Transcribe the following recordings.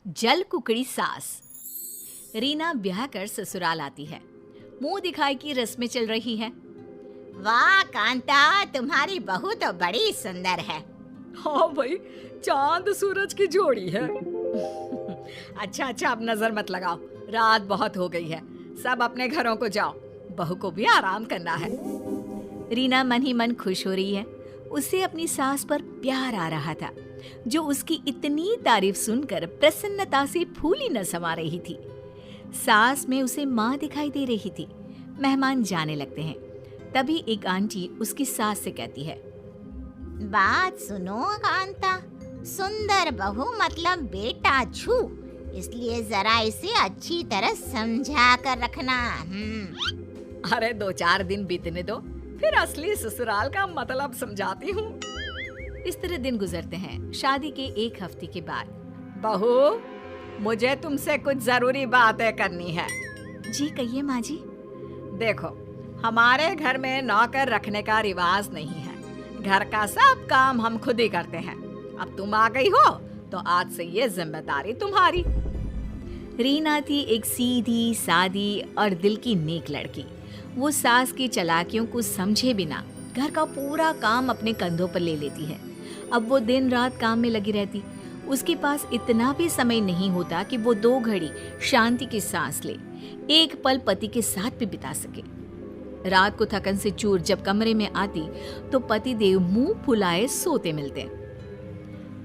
जल कुकड़ी सास। रीना ब्याह कर ससुराल आती है। मुंह दिखाई की रस्में चल रही हैं। वाह कांता, तुम्हारी बहू तो बड़ी सुंदर है। हाँ भाई, चांद सूरज की जोड़ी है। अच्छा, अब नजर मत लगाओ, रात बहुत हो गई है। सब अपने घरों को जाओ, बहू को भी आराम करना है। रीना मन ही मन खुश हो रही है। उसे अपनी सास पर प्यार आ रहा था, जो उसकी इतनी तारीफ सुनकर प्रसन्नता से फूली न समा रही थी। सास में उसे माँ दिखाई दे रही थी। मेहमान जाने लगते हैं। तभी एक आंटी उसकी सास से कहती है, बात सुनो कांता, सुंदर बहू मतलब बेटा छू, इसलिए जरा इसे अच्छी तरह समझा कर रखना। अरे 2-4 दिन बीतने दो, फिर असली ससुराल का मतलब समझाती हूँ। इस तरह दिन गुजरते हैं। शादी के 1 हफ्ते के बाद, बहू मुझे तुमसे कुछ जरूरी बातें करनी है। जी कहिए माँ जी। देखो, हमारे घर में नौकर रखने का रिवाज नहीं है। घर का सब काम हम खुद ही करते हैं। अब तुम आ गई हो तो आज से ये जिम्मेदारी तुम्हारी। रीना थी एक सीधी सादी और दिल की नेक लड़की। वो सास की चालाकियों को समझे बिना घर का पूरा काम अपने कंधों पर ले लेती है। अब वो दिन रात काम में लगी रहती। उसके पास इतना भी समय नहीं होता कि वो 2 घड़ी शांति की सांस ले, एक पल पति के साथ भी बिता सके। रात को थकन से चूर जब कमरे में आती तो पति देव मुंह फुलाए सोते मिलते।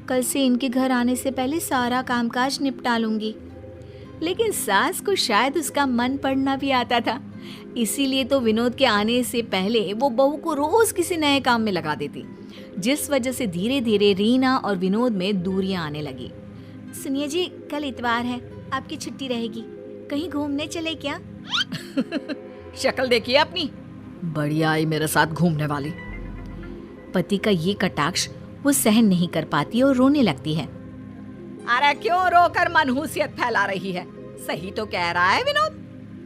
कल से इनके घर आने से पहले सारा कामकाज निपटा लूंगी। लेकिन सास को शायद उसका मन पड़ना भी आता था। इसीलिए तो विनोद के आने से पहले वो बहू को रोज किसी नए काम में लगा देती, जिस वजह से धीरे धीरे रीना और विनोद में दूरियां आने लगी। सुनिए जी, कल इतवार है, आपकी छुट्टी रहेगी, कहीं घूमने चले क्या? शक्ल देखिए अपनी, बढ़िया आई मेरे साथ घूमने वाली। पति का ये कटाक्ष वो सहन नहीं कर पाती और रोने लगती है। अरे क्यों रोकर मनहूसियत फैला रही है? सही तो कह रहा है विनोद,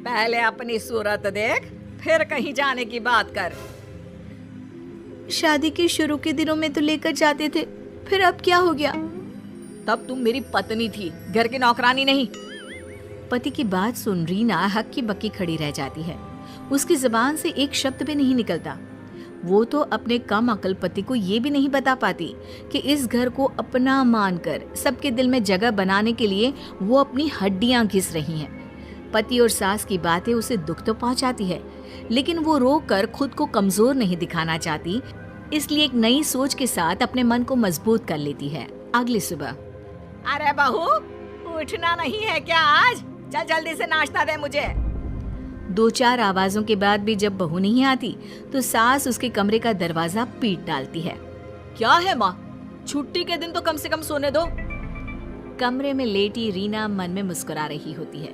पहले अपनी सूरत देख, फिर कहीं जाने की बात कर। शादी के शुरू के दिनों में तो लेकर जाते थे, फिर अब क्या हो गया? तब तुम मेरी पत्नी थी, घर की नौकरानी नहीं। पति की बात सुन रीना हक्की बक्की खड़ी रह जाती है। उसकी जुबान से एक शब्द भी नहीं निकलता। वो तो अपने कम अकल पति को ये भी नहीं बता पाती कि इस घर को अपना मानकर सबके दिल में जगह बनाने के लिए वो अपनी हड्डियां घिस रही हैं। पति और सास की बातें उसे दुख तो पहुंचाती है, लेकिन वो रोक कर खुद को कमजोर नहीं दिखाना चाहती। इसलिए एक नई सोच के साथ अपने मन को मजबूत कर लेती है। अगली सुबह, अरे बहू, उठना नहीं है क्या आज? चल जल्दी से नाश्ता दे मुझे। 2-4 आवाजों के बाद भी जब बहू नहीं आती तो सास उसके कमरे का दरवाजा पीट डालती है। क्या है माँ, छुट्टी के दिन तो कम से कम सोने दो। कमरे में लेटी रीना मन में मुस्कुरा रही होती है।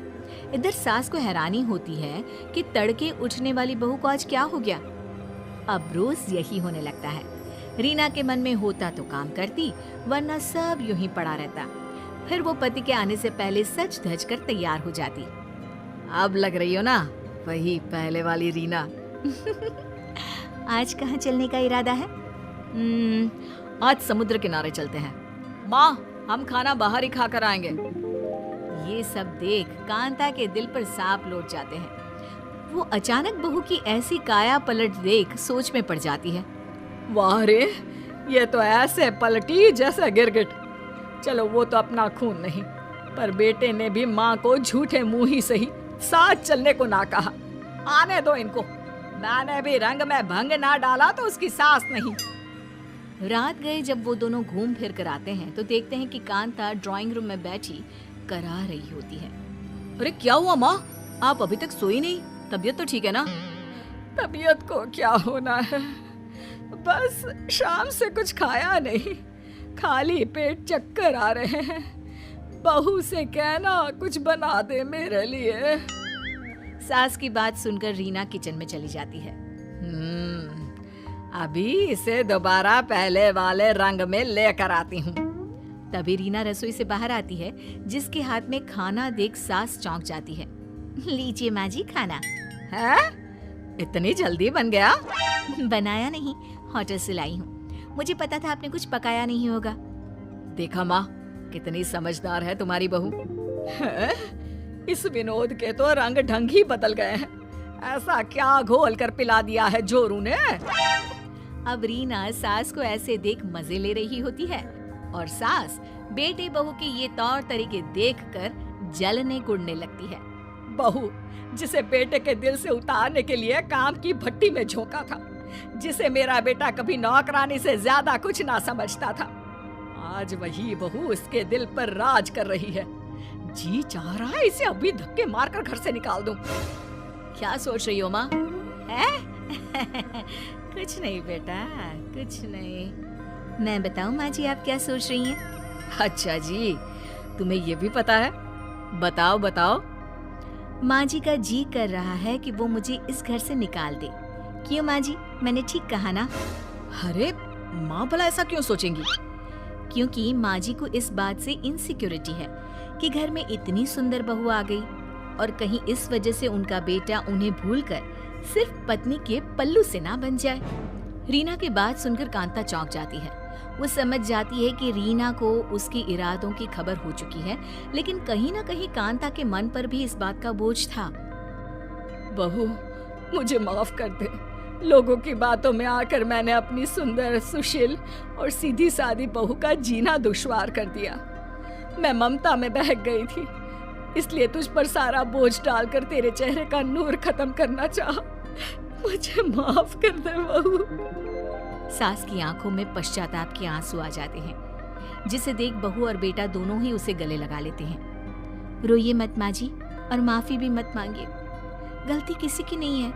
इधर सास को हैरानी होती है कि तड़के उठने वाली बहू को आज क्या हो गया। अब रोज यही होने लगता है। रीना के मन में होता तो काम करती, वरना सब यूं ही पड़ा रहता। फिर वो पति के आने से पहले सज धज कर तैयार हो जाती। अब लग रही हो ना वही पहले वाली रीना। आज कहाँ चलने का इरादा है? आज समुद्र किनारे चलते हैं माँ, हम खाना बाहर ही खा कर आएंगे। ये सब देख कांता के दिल पर सांप लौट जाते हैं। वो अचानक बहू की ऐसी काया पलट देख सोच में पड़ जाती है। वाह रे, ये तो ऐसे पलटी जैसे गिरगिट। चलो वो तो अपना खून नहीं, पर बेटे ने भी माँ को झूठे मुंह ही सही साथ चलने को ना कहा। आने दो इनको, मैंने भी रंग में भंग ना डाला तो उसकी सास नहीं। रात गए जब वो दोनों घूम फिर कर आते हैं तो देखते हैं कि कांता ड्राइंग रूम में बैठी करा रही होती है। अरे क्या हुआ माँ, आप अभी तक सोई नहीं? तबीयत तो ठीक है ना? तबीयत को क्या होना है, बस शाम से कुछ खाया नहीं, खाली पेट चक्कर आ रहे हैं। बहू से कहना कुछ बना दे मेरे लिए। सास की बात सुनकर रीना किचन में चली जाती है। अभी इसे दोबारा पहले वाले रंग में लेकर आती हूँ। तभी रीना रसोई से बाहर आती है, जिसके हाथ में खाना देख सास चौंक जाती है। लीजिए माँ जी खाना। है? इतनी जल्दी बन गया? बनाया नहीं, होटल से लाई हूँ। मुझे पता था आपने कुछ पकाया नहीं होगा। देखा माँ, कितनी समझदार है तुम्हारी बहू। हैं? इस विनोद के तो रंग ढंग ही बदल गए हैं। ऐसा क्या घोल कर पिला दिया है जोरू ने? अब रीना सास को ऐसे देख मजे ले रही होती है और सास बेटे बहू के ये तौर तरीके देखकर जलने कुड़ने लगती है। बहू जिसे बेटे के दिल से उतारने के लिए काम की भट्टी में झोंका था, जिसे मेरा बेटा कभी नौकरानी से ज्यादा कुछ ना समझता था, आज वही बहू उसके दिल पर राज कर रही है। जी चाह रहा है इसे अभी धक्के मारकर घर से निकाल दूं। क्या सोच रही हो माँ? कुछ नहीं बेटा, कुछ नहीं। मैं बताऊं माँ जी आप क्या सोच रही हैं? अच्छा जी, तुम्हें ये भी पता है? बताओ बताओ। माँ जी का जी कर रहा है कि वो मुझे इस घर से निकाल दे। क्यों माँ जी, मैंने ठीक कहा ना? अरे माँ भला ऐसा क्यों सोचेंगी? क्योंकि माँ जी को इस बात से इनसिक्योरिटी है कि घर में इतनी सुंदर बहू आ गई और कहीं इस वजह से उनका बेटा उन्हें भूलकर सिर्फ पत्नी के पल्लू से ना बन जाए। रीना की बात सुनकर कांता चौंक जाती है। वो समझ जाती है कि रीना को उसके इरादों की खबर हो चुकी है, लेकिन कहीं ना कहीं कांता के मन पर भी इस बात का बोझ था। बहू मुझे माफ कर दे। लोगों की बातों में आकर मैंने अपनी सुंदर, सुशील और सीधी सादी बहू का जीना दुश्वार कर दिया। मैं ममता में बहक गई थी, इसलिए तुझ पर सारा बोझ डालकर तेरे चेहरे का नूर खत्म करना चाहा। मुझे माफ कर दे बहू। सास की आंखों में पश्चाताप के आंसू आ जाते हैं, जिसे देख बहू और बेटा दोनों ही उसे गले लगा लेते हैं। रोइए मत माँ जी और माफी भी मत मांगिए, गलती किसी की नहीं है।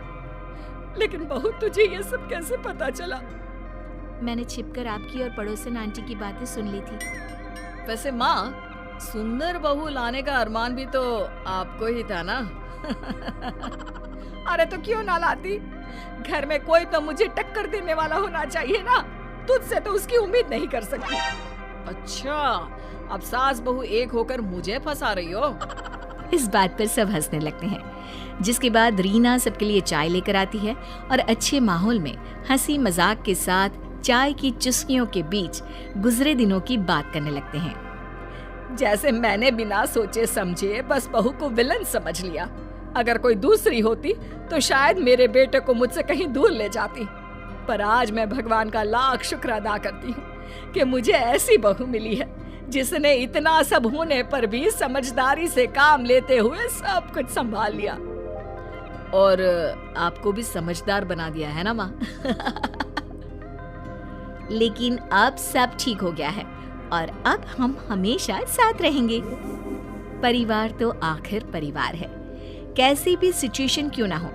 लेकिन बहू तुझे ये सब कैसे पता चला? मैंने छिपकर आपकी और पड़ोसन आंटी की बातें सुन ली थी। वैसे माँ, सुंदर बहू लाने का अरमान भी तो आपको ही था ना? अरे तो क्यों ना लाती? घर में कोई तो मुझे टक्कर देने वाला होना चाहिए ना। तुझसे तो उसकी उम्मीद नहीं कर सकती। अच्छा, अब सास बहू एक होकर मुझे फंसा रही हो? इस बात पर सब हंसने लगते हैं, जिसके बाद रीना सबके लिए चाय लेकर आती है और अच्छे माहौल में हंसी मजाक के साथ चाय की चुस्कियों के बीच गुजरे दिनों की बात करने लगते हैं। जैसे मैंने बिना सोचे समझे बस बहू को विलन समझ लिया। अगर कोई दूसरी होती तो शायद मेरे बेटे को मुझसे कहीं दूर ले जाती। पर आज मैं भगवान का लाख शुक्र अदा करती हूँ कि मुझे ऐसी बहू मिली है जिसने इतना सब होने पर भी समझदारी से काम लेते हुए सब कुछ संभाल लिया। और आपको भी समझदार बना दिया है ना माँ? लेकिन अब सब ठीक हो गया है और अब हम हमेशा साथ रहेंगे। परिवार तो आखिर परिवार है, कैसी भी सिचुएशन क्यों ना हो।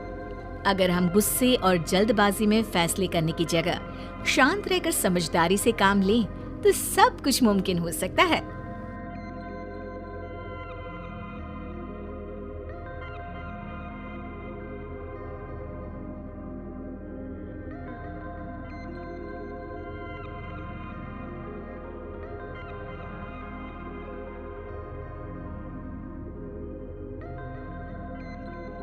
अगर हम गुस्से और जल्दबाजी में फैसले करने की जगह शांत रहकर समझदारी से काम लें तो सब कुछ मुमकिन हो सकता है।